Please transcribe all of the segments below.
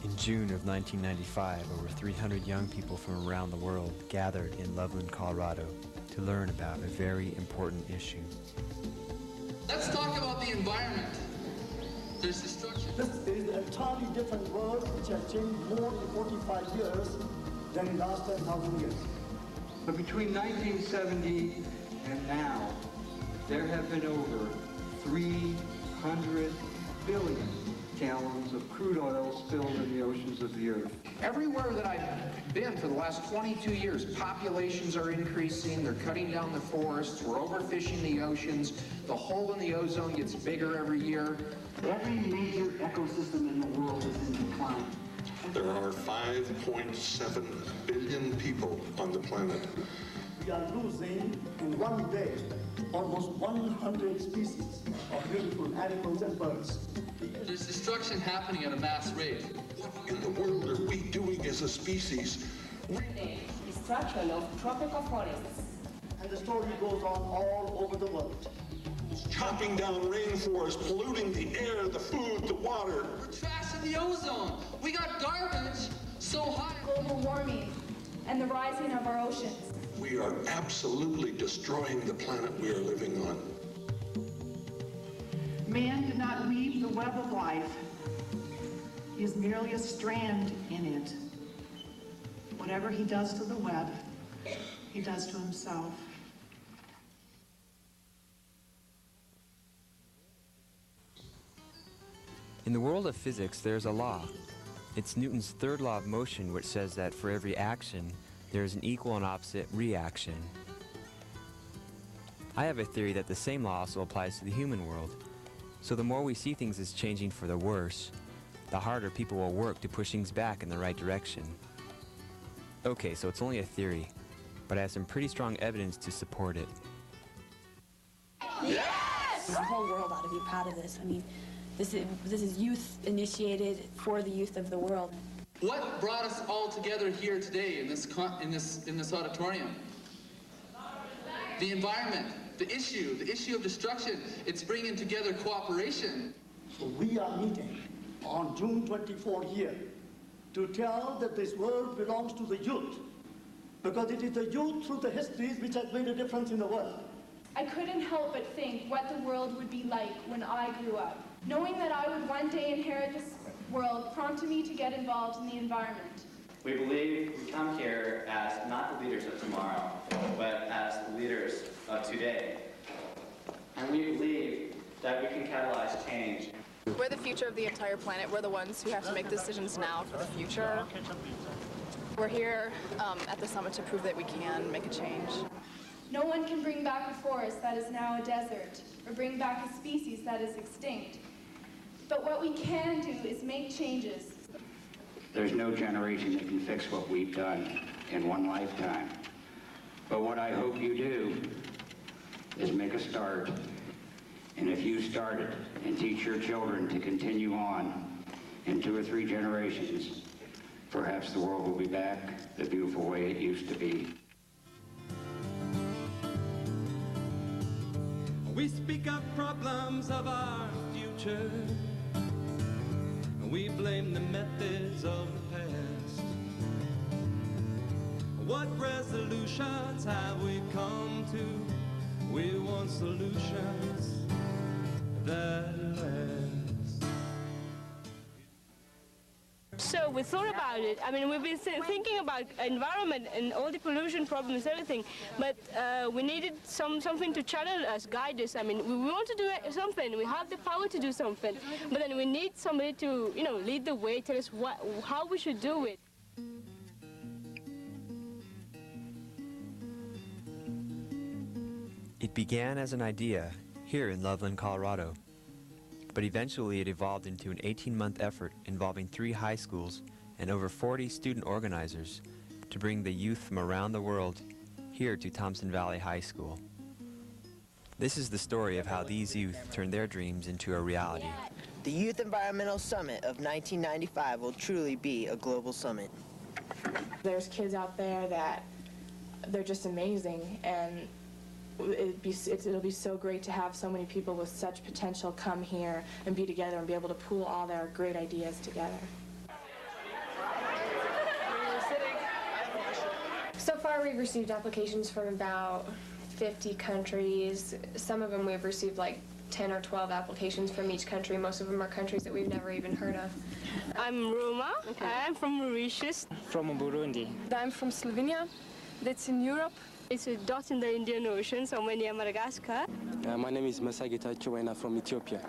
In June of 1995, over 300 young people from around the world gathered in Loveland, Colorado to learn about a very important issue. Let's talk about the environment. There's destruction. This is an entirely different world which has changed more in 45 years than in the last 10,000 years. But between 1970 and now, there have been over 300 billion gallons of crude oil spilled in the oceans of the earth. Everywhere that I've been for the last 22 years, populations are increasing, they're cutting down the forests, we're overfishing the oceans, the hole in the ozone gets bigger every year. Every major ecosystem in the world is in decline. There are 5.7 billion people on the planet. We are losing in one day almost 100 species of beautiful animals and birds. There's destruction happening at a mass rate. What in the world are we doing as a species? The destruction of tropical forests. And the story goes on all over the world. Chopping down rainforests, polluting the air, the food, the water. We're trashing the ozone. We got garbage so high. Global warming and the rising of our oceans. We are absolutely destroying the planet we are living on. Man did not weave the web of life. He is merely a strand in it. Whatever he does to the web, he does to himself. In the world of physics, there's a law. It's Newton's third law of motion, which says that for every action, there is an equal and opposite reaction. I have a theory that the same law also applies to the human world. So the more we see things as changing for the worse, the harder people will work to push things back in the right direction. Okay, so it's only a theory, but I have some pretty strong evidence to support it. Yes! The whole world ought to be proud of this. I mean, this is youth initiated for the youth of the world. What brought us all together here today in this auditorium? The environment, the issue of destruction. It's bringing together cooperation. So we are meeting on June 24 here to tell that this world belongs to the youth, because it is the youth through the histories which has made a difference in the world. I couldn't help but think what the world would be like when I grew up. Knowing that I would one day inherit this world prompted me to get involved in the environment. We believe we come here as not the leaders of tomorrow, but as the leaders of today. And we believe that we can catalyze change. We're the future of the entire planet. We're the ones who have to make decisions now for the future. We're here at the summit to prove that we can make a change. No one can bring back a forest that is now a desert, or bring back a species that is extinct. But what we can do is make changes. There's no generation that can fix what we've done in one lifetime. But what I hope you do is make a start. And if you start it and teach your children to continue on in 2 or 3 generations, perhaps the world will be back the beautiful way it used to be. We speak of problems of our future. We blame the methods of the past. What resolutions have we come to? We want solutions that last. So we thought about it. I mean, we've been thinking about environment and all the pollution problems, everything. But we needed something to channel us, guide us. I mean, we want to do something. We have the power to do something. But then we need somebody to, lead the way, tell us how we should do it. It began as an idea here in Loveland, Colorado. But eventually it evolved into an 18-month effort involving 3 high schools and over 40 student organizers to bring the youth from around the world here to Thompson Valley High School. This is the story of how these youth turned their dreams into a reality. The Youth Environmental Summit of 1995 will truly be a global summit. There's kids out there that they're just amazing, and it'll be so great to have so many people with such potential come here and be together and be able to pool all their great ideas together. So far, we've received applications from about 50 countries. Some of them we've received like 10 or 12 applications from each country. Most of them are countries that we've never even heard of. I'm Roma. Okay. I'm from Mauritius. From Burundi. I'm from Slovenia. That's in Europe. It's a dot in the Indian Ocean, somewhere near Madagascar. My name is Masagita Chowena from Ethiopia.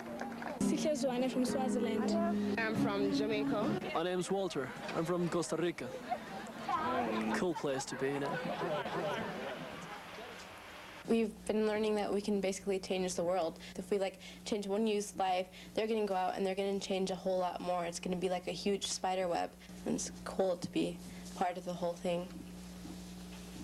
Sikya Zwane from Swaziland. I'm from Jamaica. My name's Walter. I'm from Costa Rica. Cool place to be, you know. We've been learning that we can basically change the world. If we change one youth's life, they're going to go out and they're going to change a whole lot more. It's going to be like a huge spider web. And it's cool to be part of the whole thing.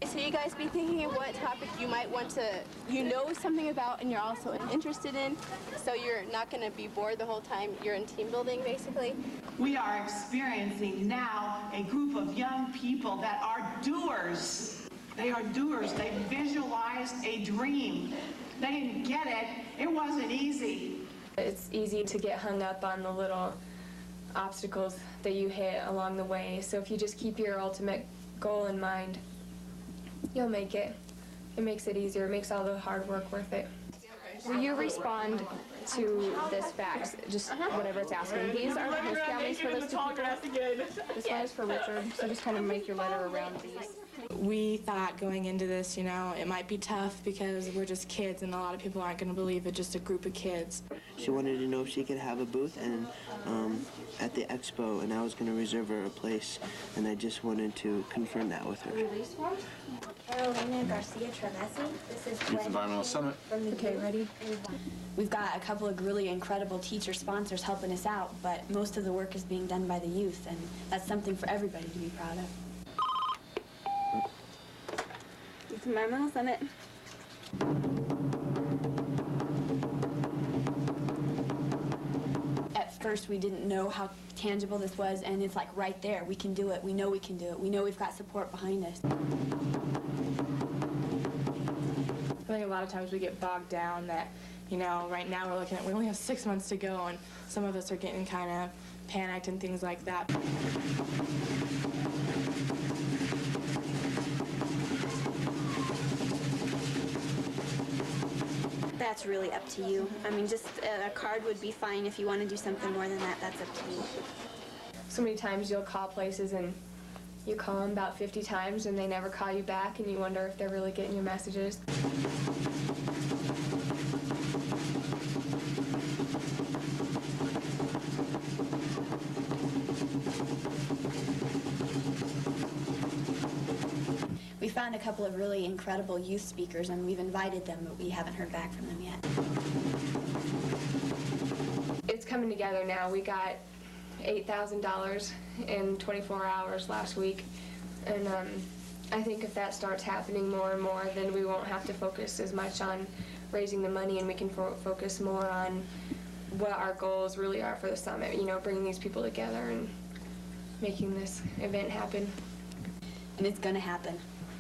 So you guys be thinking of what topic you might want to, know something about and you're also interested in, so you're not going to be bored the whole time you're in team building, basically. We are experiencing now a group of young people that are doers. They are doers. They visualized a dream. They didn't get it. It wasn't easy. It's easy to get hung up on the little obstacles that you hit along the way. So if you just keep your ultimate goal in mind, you'll make it. It makes it easier. It makes all the hard work worth it. Will you respond to this fax, just whatever it's asking? These are the host families for those two people. This one is for Richard, so just kind of make your letter around these. We thought going into this, it might be tough because we're just kids and a lot of people aren't going to believe it's just a group of kids. She wanted to know if she could have a booth and at the expo, and I was going to reserve her a place, and I just wanted to confirm that with her. Carolina Garcia Travesi. This is Youth Environmental Summit. Okay, ready? We've got a couple of really incredible teacher sponsors helping us out, but most of the work is being done by the youth, and that's something for everybody to be proud of. Youth Environmental Summit. At first, we didn't know how tangible this was, and it's like right there. We can do it. We know we can do it. We know we've got support behind us. I think a lot of times we get bogged down that, right now we're looking at, we only have 6 months to go, and some of us are getting kind of panicked and things like that. That's really up to you. I mean, just a card would be fine. If you want to do something more than that, that's up to you. So many times you'll call places and you call them about 50 times and they never call you back, and you wonder if they're really getting your messages. We found a couple of really incredible youth speakers, and we've invited them, but we haven't heard back from them yet. It's coming together now. We got $8,000 in 24 hours last week, and I think if that starts happening more and more, then we won't have to focus as much on raising the money, and we can focus more on what our goals really are for the summit, bringing these people together and making this event happen. And it's going to happen.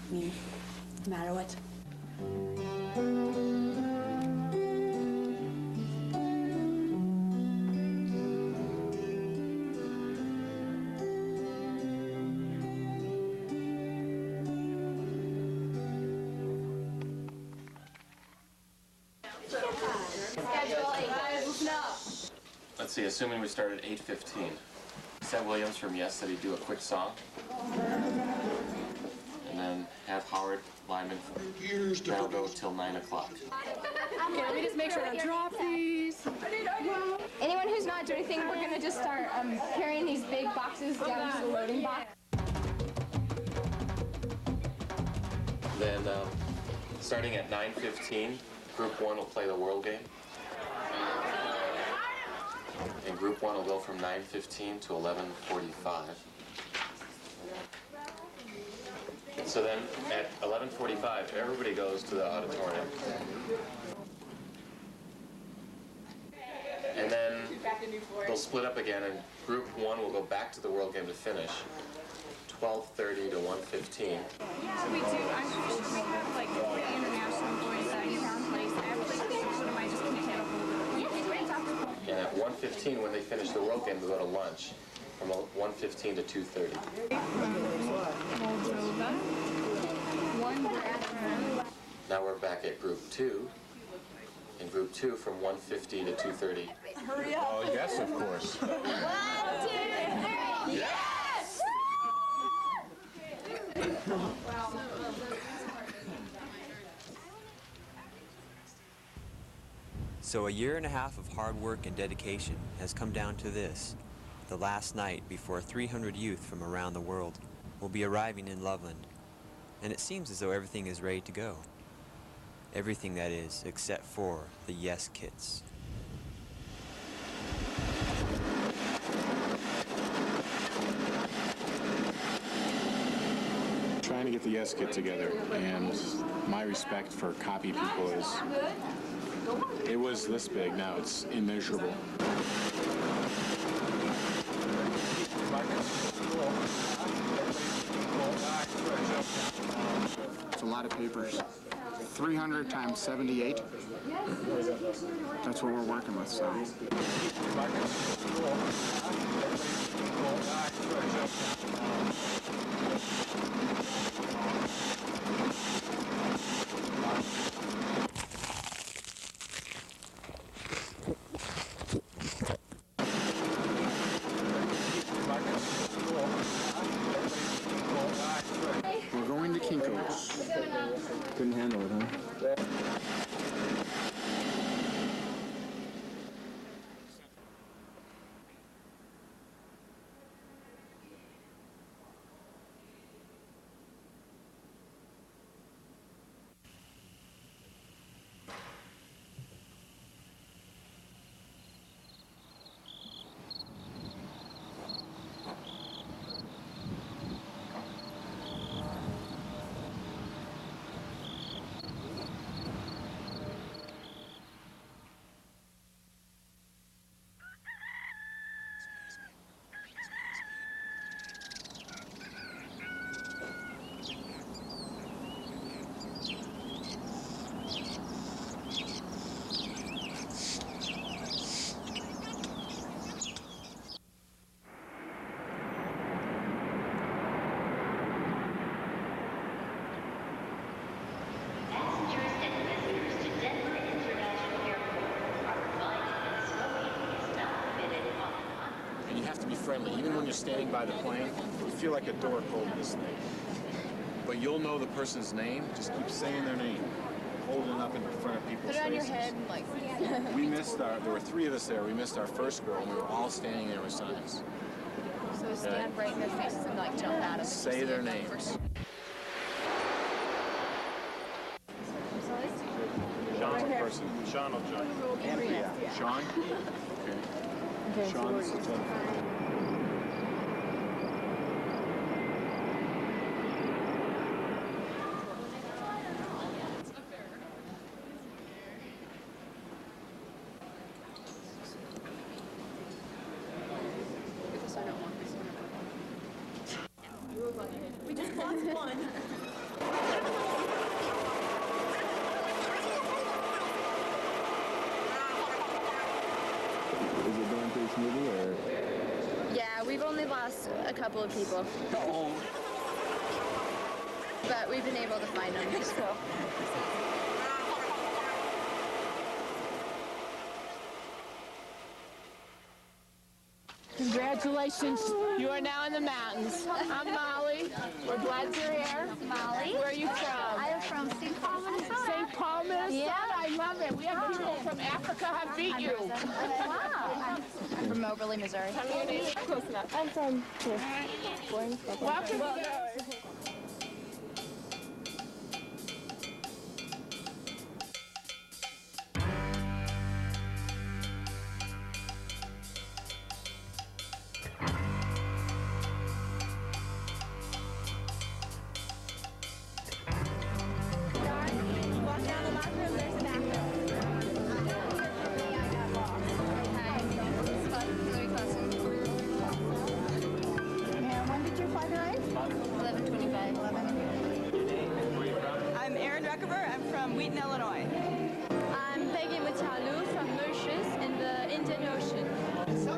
I mean, no matter what. Let's see, assuming we start at 8:15. Seth Williams from Yes said he'd do a quick song. And then have Howard Lyman that'll go till 9 o'clock. Okay, let me just make sure to drop these. Anyone who's not doing anything, we're going to just start carrying these big boxes down to the loading box. Then, starting at 9:15, Group 1 will play the World Game. And Group 1 will go from 9:15 to 11:45. So then, at 11:45, everybody goes to the auditorium. And then they'll split up again, and Group 1 will go back to the World Game to finish, 12:30 to 1:15. Yeah, we do. I'm sure we have like the international boys around place. What am I just mechanical? And at 1:15, when they finish the World Game, they go to lunch from 1:15 to 2:30. Moldova. Now we're back at group 2. In group 2 from 150 to 230. Hurry up. Oh, yes, of course. 1, 2, 3. Yes! So a year and a half of hard work and dedication has come down to this, the last night before 300 youth from around the world will be arriving in Loveland. And it seems as though everything is ready to go. Everything, that is, except for the Yes Kits. Trying to get the Yes Kit together, and my respect for copy people is, it was this big, now it's immeasurable. It's a lot of papers. 300 times 78. That's what we're working with, so. We're going to Kinko's. Couldn't handle it, huh? Friendly. Even when you're standing by the plane, you feel like a dork holding this thing. But you'll know the person's name. Just keep saying their name, holding it up in front of people's faces. Put it on your head and like... We missed there were 3 of us there. We missed our first girl, and we were all standing there with signs. So stand right in their faces and like jump at them. Say their names. Sean's the person. Sean will join. Andrea. Sean? Okay. Sean is the telephone. We just lost one. Is it going pretty smoothly, or? Yeah, we've only lost a couple of people. Oh. But we've been able to find them. So. Congratulations, you are now in the mountains. I'm Molly. We're glad you're here. Molly. Where are you from? I am from St. Paul, Minnesota. St. Paul, Minnesota? Yeah. I love it. We have people from Africa have beat you. Wow. I'm from Moberly, Missouri. Tell me your name. Close enough. I'm from here. Welcome. I'm Erin Druckever. I'm from Wheaton, Illinois. I'm Peggy Matalu from Mauritius in the Indian Ocean.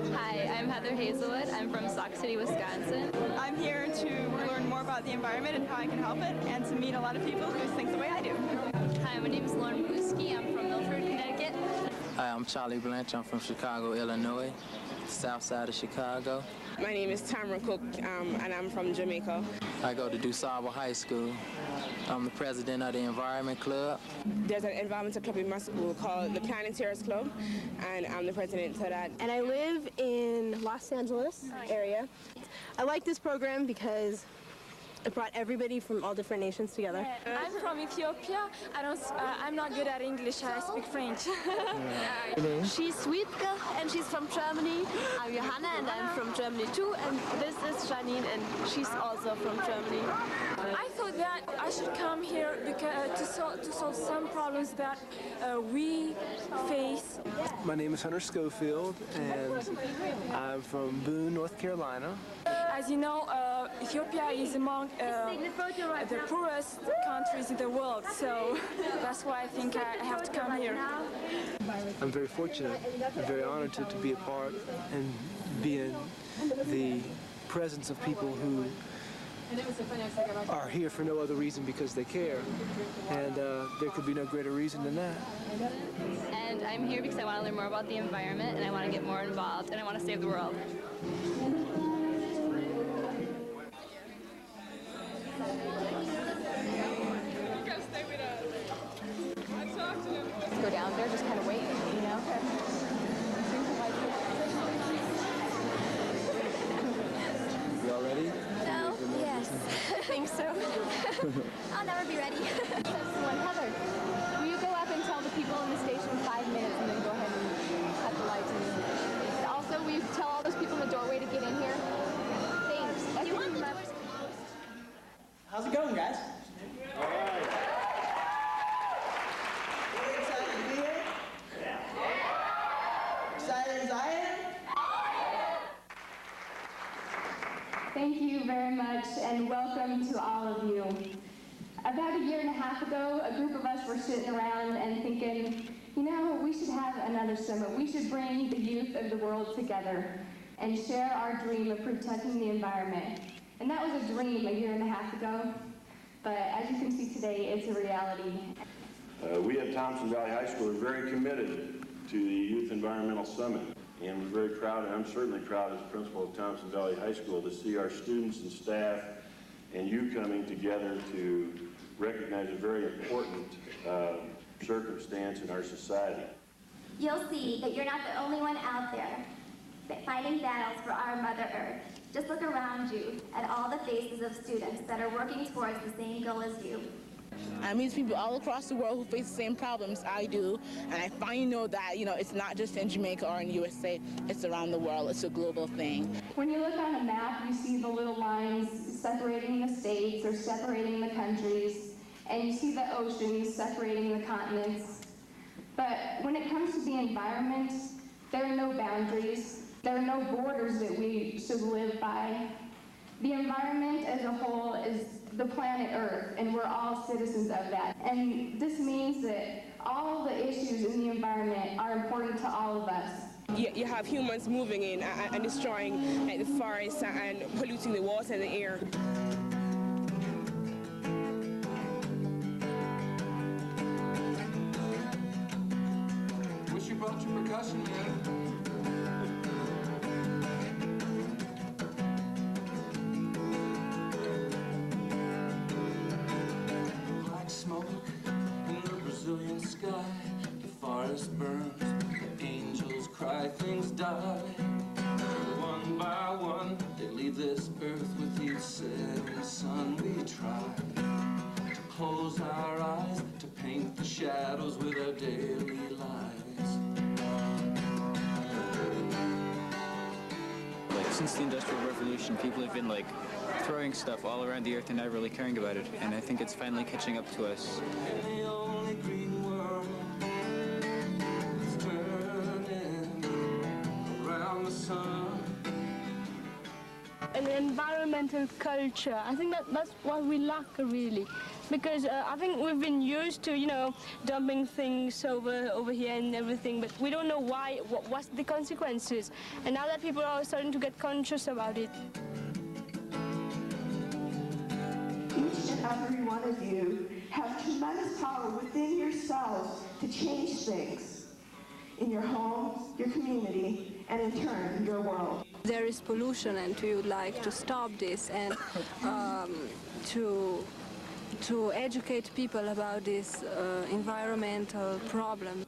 Hi, I'm Heather Hazelwood. I'm from Sauk City, Wisconsin. I'm here to learn more about the environment and how I can help it, and to meet a lot of people who think the way I do. Hi, my name is Lauren Bluski. I'm from Milford, Connecticut. Hi, I'm Charlie Blanch. I'm from Chicago, Illinois, south side of Chicago. My name is Tamara Cook, and I'm from Jamaica. I go to DuSable High School. I'm the president of the Environment Club. There's an environmental club in my school called the Planeteers Club, and I'm the president of that. And I live in Los Angeles area. I like this program because it brought everybody from all different nations together. I'm from Ethiopia. I'm not good at English. I speak French. She's Sweetka and she's from Germany. I'm Johanna and I'm from Germany too. And this is Janine and she's also from Germany. I thought that I should come here because to solve some problems that we face. My name is Hunter Schofield and I'm from Boone, North Carolina. As you know, Ethiopia is among the poorest countries in the world, so that's why I think I have to come here. I'm very fortunate and very honored to be a part and be in the presence of people who are here for no other reason because they care, and there could be no greater reason than that. And I'm here because I want to learn more about the environment, and I want to get more involved, and I want to save the world. Go down there, just kind of wait, you know? You all ready? No? Yes. I think so. I'll never be ready. Heather, will you go up and tell the people in the station 5 minutes and then go ahead and cut the lights? And also, will you tell all those people in the doorway to get in here? Thanks. You want the doors closed? How's it going, guys? All right. Really excited to be here? Excited as I am? Thank you very much, and welcome to all of you. About a year and a half ago, a group of us were sitting around and thinking, you know, we should have another summit. We should bring the youth of the world together and share our dream of protecting the environment. And that was a dream a year and a half ago, but as you can see today, it's a reality. We at Thompson Valley High School are very committed to the Youth Environmental Summit. And we're very proud, and I'm certainly proud as principal of Thompson Valley High School, to see our students and staff and you coming together to recognize a very important circumstance in our society. You'll see that you're not the only one out there fighting battles for our Mother Earth. Just look around you at all the faces of students that are working towards the same goal as you. I meet people all across the world who face the same problems I do, and I finally know that, you know, it's not just in Jamaica or in the USA, it's around the world. It's a global thing. When you look on a map, you see the little lines separating the states or separating the countries, and you see the oceans separating the continents. But when it comes to the environment, there are no boundaries. There are no borders that we should live by. The environment as a whole is the planet Earth, and we're all citizens of that. And this means that all the issues in the environment are important to all of us. You have humans moving in and destroying the forests and polluting the water and the air. Wish you brought your percussion, man. Smoke in the Brazilian sky, the forest burns, the angels cry, things die. One by one, they leave this earth with each setting sun. We try to close our eyes, to paint the shadows with our daily lives. Since the Industrial Revolution, people have been throwing stuff all around the earth and not really caring about it. And I think it's finally catching up to us. The only green world is turning around the sun. an environmental culture. I think that's what we lack really, because I think we've been used to, you know, dumping things over here and everything, but we don't know why, what's the consequences. And now that people are starting to get conscious about it. Each and every one of you have tremendous power within yourselves to change things in your home, your community, and in turn, your world. There is pollution, and we would like to stop this and to educate people about this environmental problem.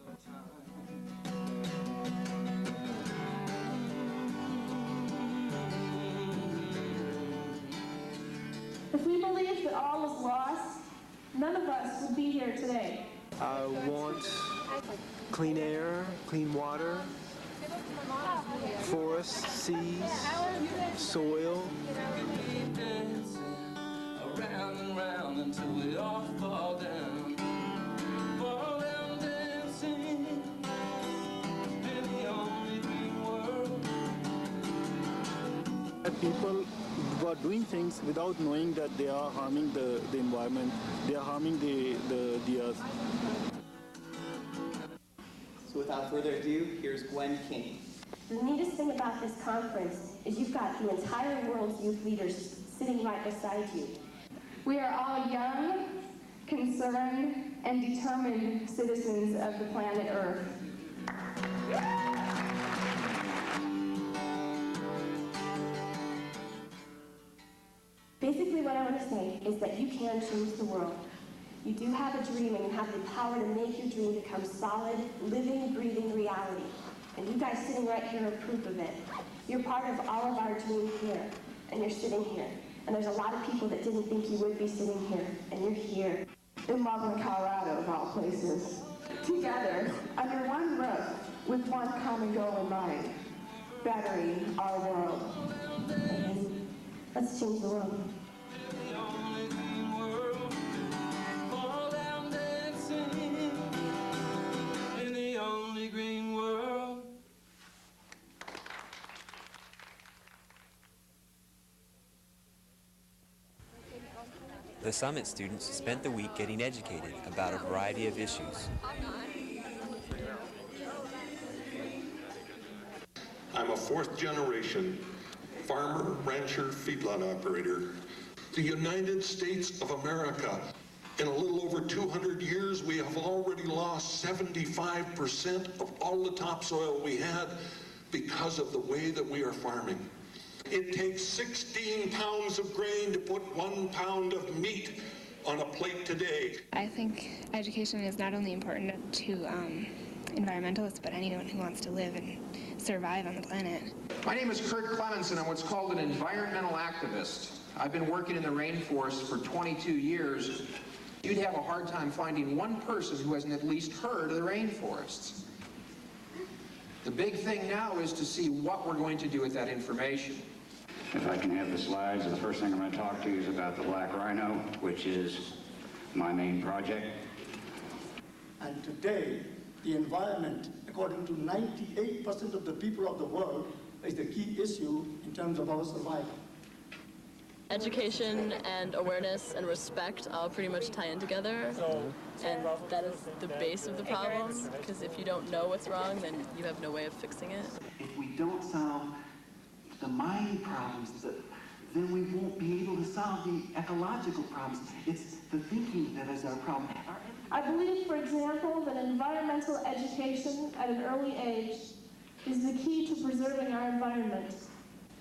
If we believed that all was lost, none of us would be here today. I want clean air, clean water, forests, seas, soil. Around and round until we all fall down. Fall down dancing in the only green world. People who are doing things without knowing that they are harming the environment, they are harming the earth. So without further ado, here's Gwen King. The neatest thing about this conference is you've got the entire world's youth leaders sitting right beside you. We are all young, concerned, and determined citizens of the planet Earth. Basically what I want to say is that you can change the world. You do have a dream, and you have the power to make your dream become solid, living, breathing reality. And you guys sitting right here are proof of it. You're part of all of our dream here, and you're sitting here. And there's a lot of people that didn't think you would be sitting here, and you're here. In Loveland, Colorado, of all places, together, under one roof, with one common goal in mind, bettering our world. And let's change the world. The Summit students spent the week getting educated about a variety of issues. I'm a fourth-generation farmer, rancher, feedlot operator. The United States of America, in a little over 200 years, we have already lost 75% of all the topsoil we had because of the way that we are farming. It takes 16 pounds of grain to put 1 pound of meat on a plate today. I think education is not only important to environmentalists, but anyone who wants to live and survive on the planet. My name is Kurt Clemens, and I'm what's called an environmental activist. I've been working in the rainforest for 22 years. You'd have a hard time finding one person who hasn't at least heard of the rainforests. The big thing now is to see what we're going to do with that information. If I can have the slides, the first thing I'm going to talk to you is about the black rhino, which is my main project. And today, the environment, according to 98% of the people of the world, is the key issue in terms of our survival. Education and awareness and respect all pretty much tie in together, and that is the base of the problem, because if you don't know what's wrong, then you have no way of fixing it. If we don't solve the mining problems, then we won't be able to solve the ecological problems. It's the thinking that is our problem. I believe, for example, that environmental education at an early age is the key to preserving our environment.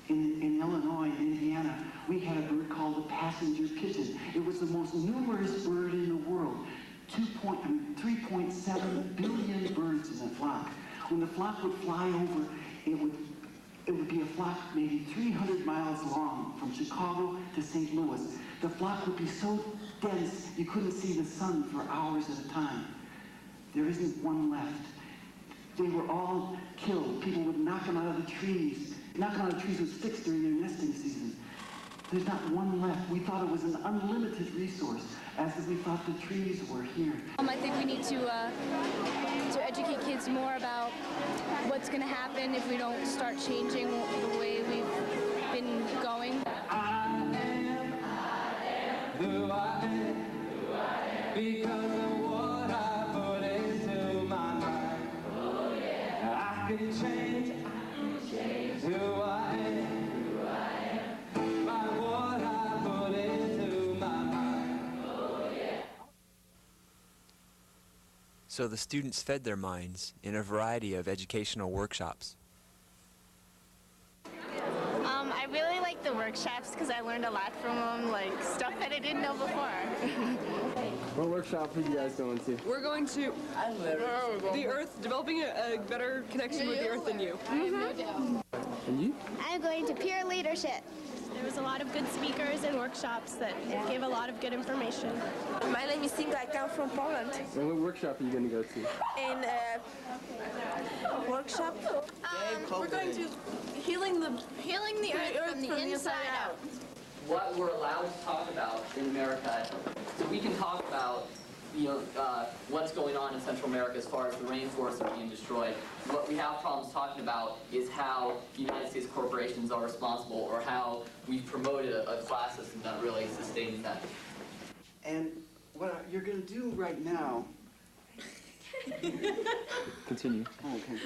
In Illinois and Indiana, we had a bird called the passenger pigeon. It was the most numerous bird in the world. 3.7 billion birds in a flock. When the flock would fly over, it would be a flock maybe 300 miles long from Chicago to St. Louis. The flock would be so dense you couldn't see the sun for hours at a time. There isn't one left. They were all killed. People would knock them out of the trees. Knocking out of trees with sticks during their nesting season. There's not one left. We thought it was an unlimited resource, as we thought the trees were here. I think we need to educate kids more about what's going to happen if we don't start changing the way we've been going. So the students fed their minds in a variety of educational workshops. I really like the workshops because I learned a lot from them, like stuff that I didn't know before. What workshop are you guys going to? We're going to the Earth, developing a better connection with the Earth than you. And you? I'm going to peer leadership. There was a lot of good speakers and workshops that gave a lot of good information. My name is Singa. I come from Poland. And what workshop are you going to go to? In a workshop. We're going to healing the earth from the inside out. What we're allowed to talk about in America, so we can talk about what's going on in Central America as far as the rainforests are being destroyed. What we have problems talking about is how United States corporations are responsible, or how we've promoted a class system that really sustains that. And what you're going to do right now... Continue. Okay.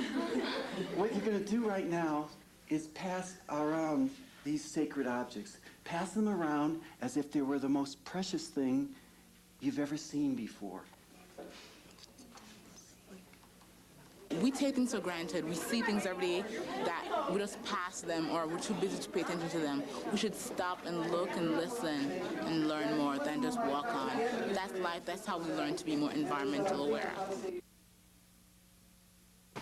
What you're going to do right now is pass around these sacred objects. Pass them around as if they were the most precious thing you've ever seen before. We take things for granted. We see things every day that we just pass them, or we're too busy to pay attention to them. We should stop and look and listen and learn more than just walk on. That's life. That's how we learn to be more environmental aware.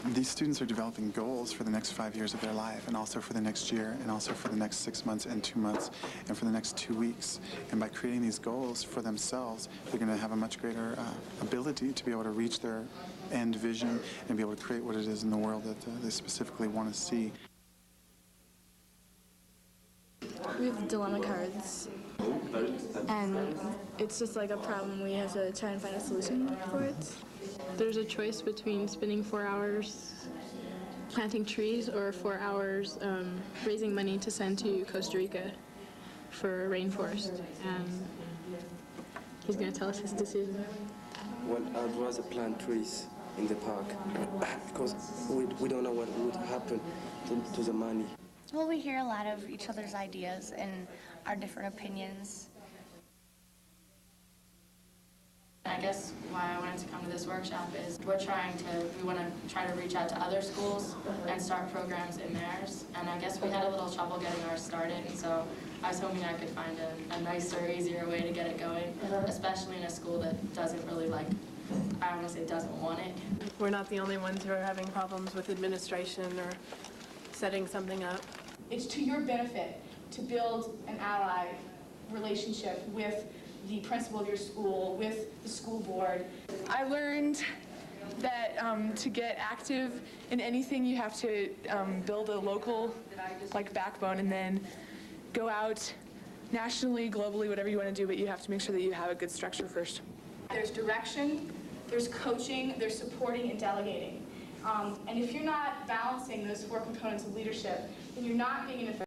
These students are developing goals for the next 5 years of their life, and also for the next year, and also for the next 6 months and 2 months, and for the next 2 weeks. And by creating these goals for themselves, they're going to have a much greater ability to be able to reach their end vision and be able to create what it is in the world that they specifically want to see. We have dilemma cards, and it's just like a problem. We have to try and find a solution for it. There's a choice between spending 4 hours planting trees or 4 hours raising money to send to Costa Rica for a rainforest, and he's going to tell us his decision. Well, I'd rather plant trees in the park because we don't know what would happen to the money. Well, we hear a lot of each other's ideas and our different opinions. I guess why I wanted to come to this workshop is we want to try to reach out to other schools and start programs in theirs. And I guess we had a little trouble getting ours started, so I was hoping I could find a nicer, easier way to get it going, especially in a school that doesn't really I don't want to say doesn't want it. We're not the only ones who are having problems with administration or setting something up. It's to your benefit to build an ally relationship with the principal of your school, with the school board. I learned that to get active in anything, you have to build a local backbone and then go out nationally, globally, whatever you want to do, but you have to make sure that you have a good structure first. There's direction, there's coaching, there's supporting and delegating. And if you're not balancing those 4 components of leadership, then you're not being an effective